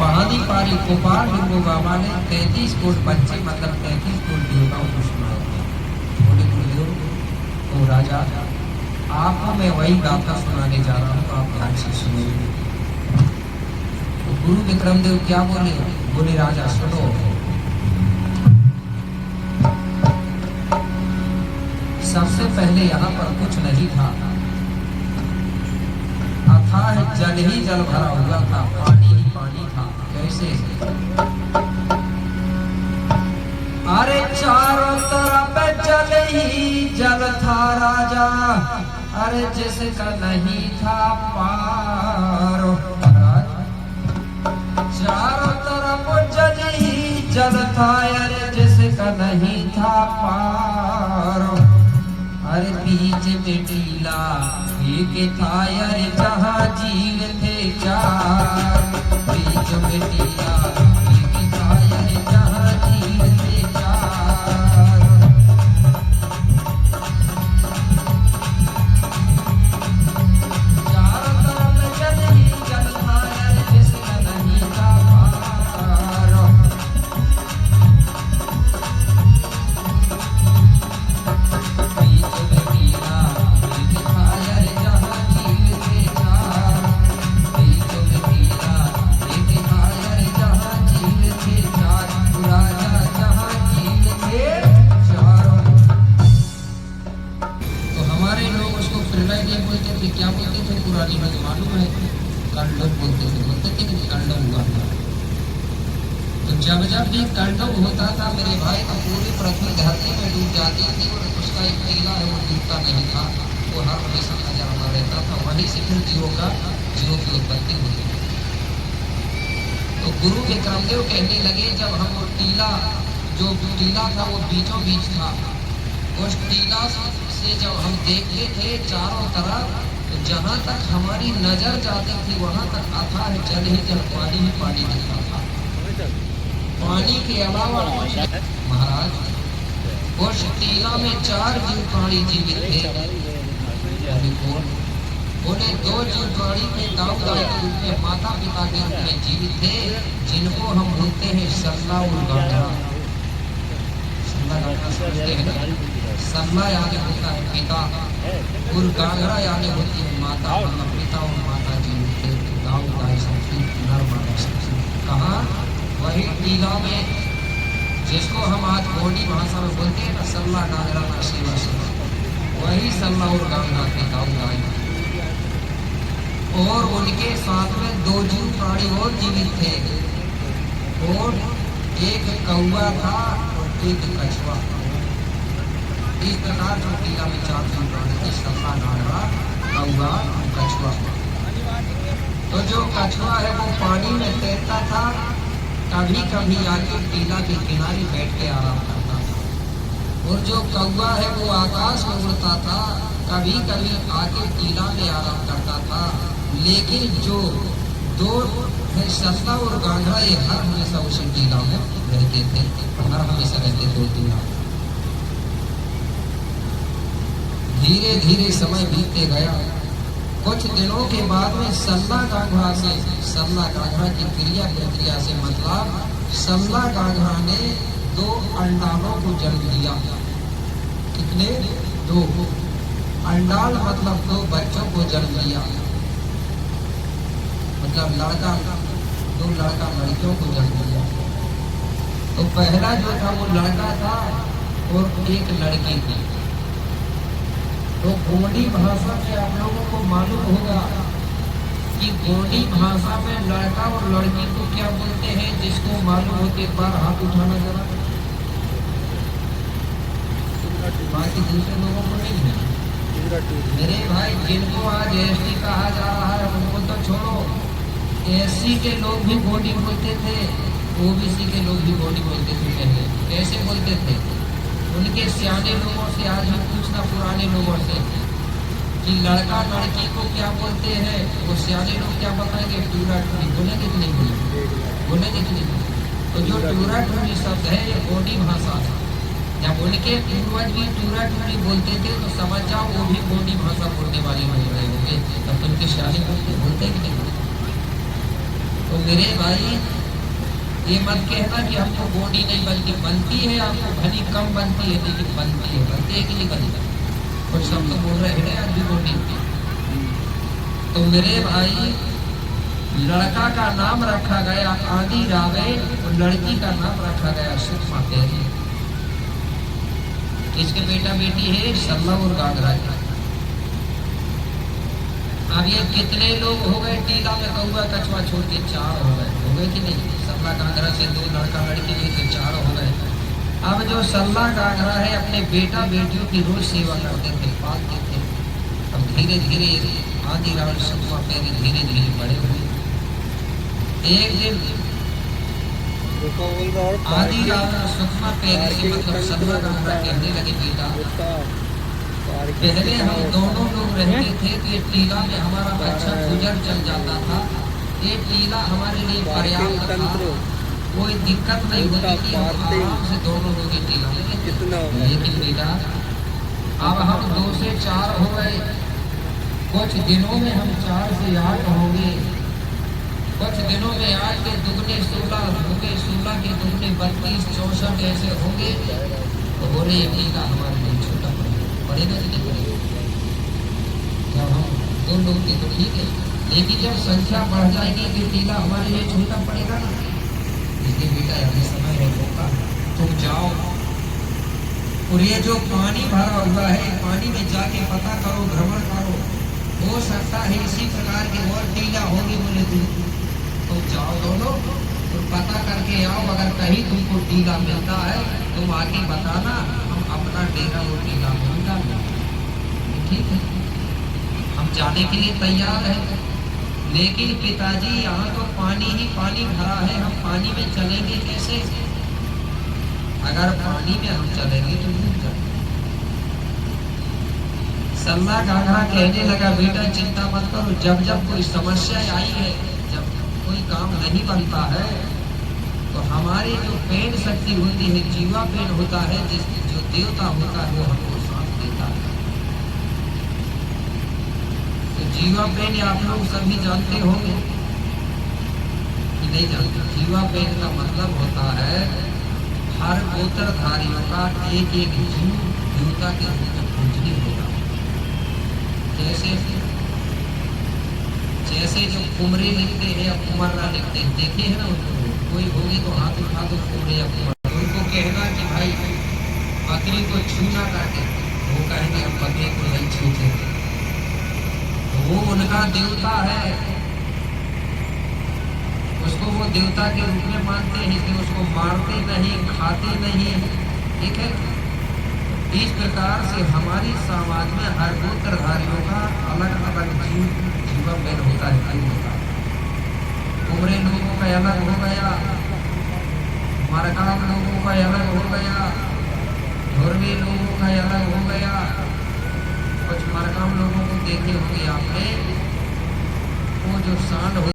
पहाड़ी पारी गोपाल हिंदू बाबा ने 33 कोट बच्चे मतलब 33 कोट देवताओं को सुनाया। बोले गुरुदेव तो राजा आपको मैं वही गाथा सुनाने जा रहा हूँ, तो आप ध्यान से सुनिए। तो गुरु विक्रमदेव क्या बोले? बोले राजा सुनो, सबसे पहले यहाँ पर कुछ नहीं था, अथाह जल ही जल भरा हुआ था, पानी ही पानी था। कैसे? अरे चारों तरफ जल ही जल था राजा, अरे जिसका नहीं था पार। चारों तरफ जल ही जल था, अरे जिसका नहीं था पार। अरे बीच में टीला एक था, अरे जहाँ जीव थे चार। बीच में टीला एक था, अरे जहाँ जीव थे चार। चारों तरफ जल ही जल था, अरे जिसका नहीं था पार। क्या बोलते थे पुरानी में मालूम है? कंडम बोलते थे कि कंडम हुआ था। तो जब जब भी कंडम होता था मेरे भाई, तो पूरी पृथ्वी धरती में डूब जाती थी और उसका एक टीला है वो डूबता नहीं था, वो हर हमेशा नजर आता रहता था। वहीं से फिर जीवों की उत्पत्ति हुई। तो गुरु विक्रमदेव कहने लगे जब हम वो टीला, जो टीला था वो बीचों बीच था, उस टीला से जब हम देखते थे चारों तरफ, तो जहाँ तक हमारी नजर जाती थी वहां तक अथाह जल ही जल, पानी ही पानी दिखता था। पानी के अलावा महाराज उस टीला में 4 जीव प्राणी जीवित थे। बोले 2 जीव प्राणी थे दाऊद के रूप में, माता पिता के रूप में जीवित थे, जिनको हम बोलते हैं सल्ला और गाढ़ा। सल्ला यानी होता है पिता और गागरा यानी होती है माता, मतलब पिता और माता जी थे। दाऊद आए सबसे नर मादा सबसे कहा वही टीला में, जिसको हम आज बोली भाषा में बोलते हैं ना सल्ला गागरा ना सेवा सेवा, वही सल्ला और गागरा थे दाऊद आए। और उनके साथ में 2 जीव प्राणी और जीवित थे, और एक कौवा था और एक कछुआ। इस प्रकार जो टीला में 4 जीव प्राणी थे, सल्ला गागरा कौवा कछुआ। तो जो कछुआ है वो पानी में तैरता था, कभी कभी आके टीला के किनारे बैठ के आराम करता था। और जो कौवा है वो आकाश में उड़ता था, कभी कभी आके टीला में आराम करता था। लेकिन जो 2 है सल्ला और गागरा, ये हर हमेशा उसी टीला में रहते थे, हर हमेशा रहते 2 टीला। धीरे धीरे समय बीतते गया। कुछ दिनों के बाद में सल्ला गागरा की क्रिया प्रक्रिया से मतलब सल्ला गागरा ने 2 अंडालों को जन्म दिया। कितने? 2 अंडाल मतलब 2 बच्चों को जन्म दिया, मतलब लड़का 2 लड़का लड़कियों को जन्म दिया। तो पहला जो था वो लड़का था और एक लड़की थी। तो गोंडी भाषा में आप लोगों को मालूम होगा कि गोंडी भाषा में लड़का और लड़की को क्या बोलते हैं? जिसको मालूम होते एक बार हाथ उठाना जरा, बाकी दूसरे लोगों को नहीं है। मेरे भाई जिनको आज एसटी कहा जा रहा है उनको तो छोड़ो, एससी के लोग भी गोंडी बोलते थे, ओबीसी के लोग भी गोंडी बोलते थे। पहले कैसे बोलते थे? उनके सियाने लोगों से आज भी पूछना, पुराने लोगों से, कि लड़का लड़की को क्या बोलते हैं, वो सियाने लोग क्या बताएंगे? टूरा टूरी बोलेंगे कि नहीं बोलेंगे कि नहीं? तो जो टूरा टूरी शब्द है ये गोंडी भाषा है। जब उनके पूर्वज भी टूरा टूरी बोलते थे तो समझ जाओ वो भी गोंडी भाषा बोलने वाले बन रहे होंगे। तब तो उनके सियाने बोलते कि नहीं? तो मेरे भाई ये मत कहना कि हमको बॉडी नहीं बनती, बनती है आपको, भली कम बनती है लेकिन बनती है। बनती है कि नहीं बनती? और सब तो बोल रहे हैं आज भी बॉडी। तो मेरे भाई लड़का का नाम रखा गया आदि रावे और लड़की का नाम रखा गया सुषमा तेरी। इसके बेटा बेटी है सल्ला और गागरा। अब ये कितने लोग हो गए टीला में कौआ कछुआ छोड़ के? 4 हो गए कि नहीं? सल्ला गागरा से 2 लड़का लड़की हुई तो 4 हो गए। अब जो सल्ला गागरा है अपने बेटा बेटियों की रोज सेवा करते थे, पालते थे। अब धीरे धीरे आदि रावण सुषमा पेरी धीरे धीरे बड़े हुए। एक दिन आदि रावण सुषमा पेरी से मतलब सल्ला गागरा कहने लगे, बेटा पहले हम दोनों लोग रहते थे तो ये टीला में हमारा अच्छा गुजर चल जाता था। ये टीला हमारे लिए पर्याप्त था, कोई दिक्कत नहीं होती थी, आराम से दोनों लोग ये टीला में रहते। लेकिन बेटा अब हम 2 से 4 हो गए, कुछ दिनों में हम 4 से 8 होंगे, कुछ दिनों में 8 के दुगने 16 होंगे, 16 के दुगने 32, 64 ऐसे होंगे। तो हो रही टीला हमारे लिए छोटा पड़ेगा कि नहीं पड़ेगा? जब हम 2 लोग थे तो ठीक है, लेकिन जब संख्या बढ़ जाएगी तो टीला हमारे लिए छोटा पड़ेगा ना। इसलिए बेटा अभी समय है, मौका तुम जाओ और ये जो पानी भरा हुआ है पानी में जाके पता करो, भ्रमण करो, हो सकता है इसी प्रकार की और टीला होगी। बोले तुम जाओ दोनों और पता करके आओ, अगर कहीं तुमको टीला मिलता है तुम आके बताना, हम अपना डेरा वो टीला में डाल देंगे। ठीक है, हम जाने के लिए तैयार हैं। लेकिन पिताजी यहाँ तो पानी ही पानी भरा है, हम पानी में चलेंगे कैसे? अगर पानी में हम चलेंगे तो डूब जाएंगे। सल्ला गागरा कहने लगा, बेटा चिंता मत करो, जब जब कोई समस्या आई है, जब कोई काम नहीं बनता है तो हमारी जो पेड़ शक्ति होती है, जीवा पेड़ होता है, जो देवता होता है वो हमको साथ देता है। तो जीवा पेड़ आप लोग सभी जानते होंगे कि नहीं जानते? जीवा पेड़ का मतलब होता है हर गोत्रधारियों का एक एक जीव देवता के रूप में पूजनीय होगा। जैसे जो कुमरे लिखते हैं या कुमरना लिखते हैं, देखे हैं ना उनको? कोई होगी तो हाथ उठा दो, कुमरे या कुमर। उनको कहना कि भाई बकरी को छूना करके, वो कहेंगे हम बकरी को नहीं छूते। तो वो उनका देवता है, उसको वो देवता के रूप में मानते हैं, इसलिए उसको मारते नहीं, खाते नहीं। ठीक है, इस प्रकार से हमारी समाज में हर गोत्रधारियों का अलग अलग जीवन में होता है। कुमरे लोगों का अलग हो गया, मरकाम लोगों का अलग हो गया, धुरवी लोगों का अलग हो गया। कुछ मरकाम लोगों को देखे होंगे आपने, वो जो सांड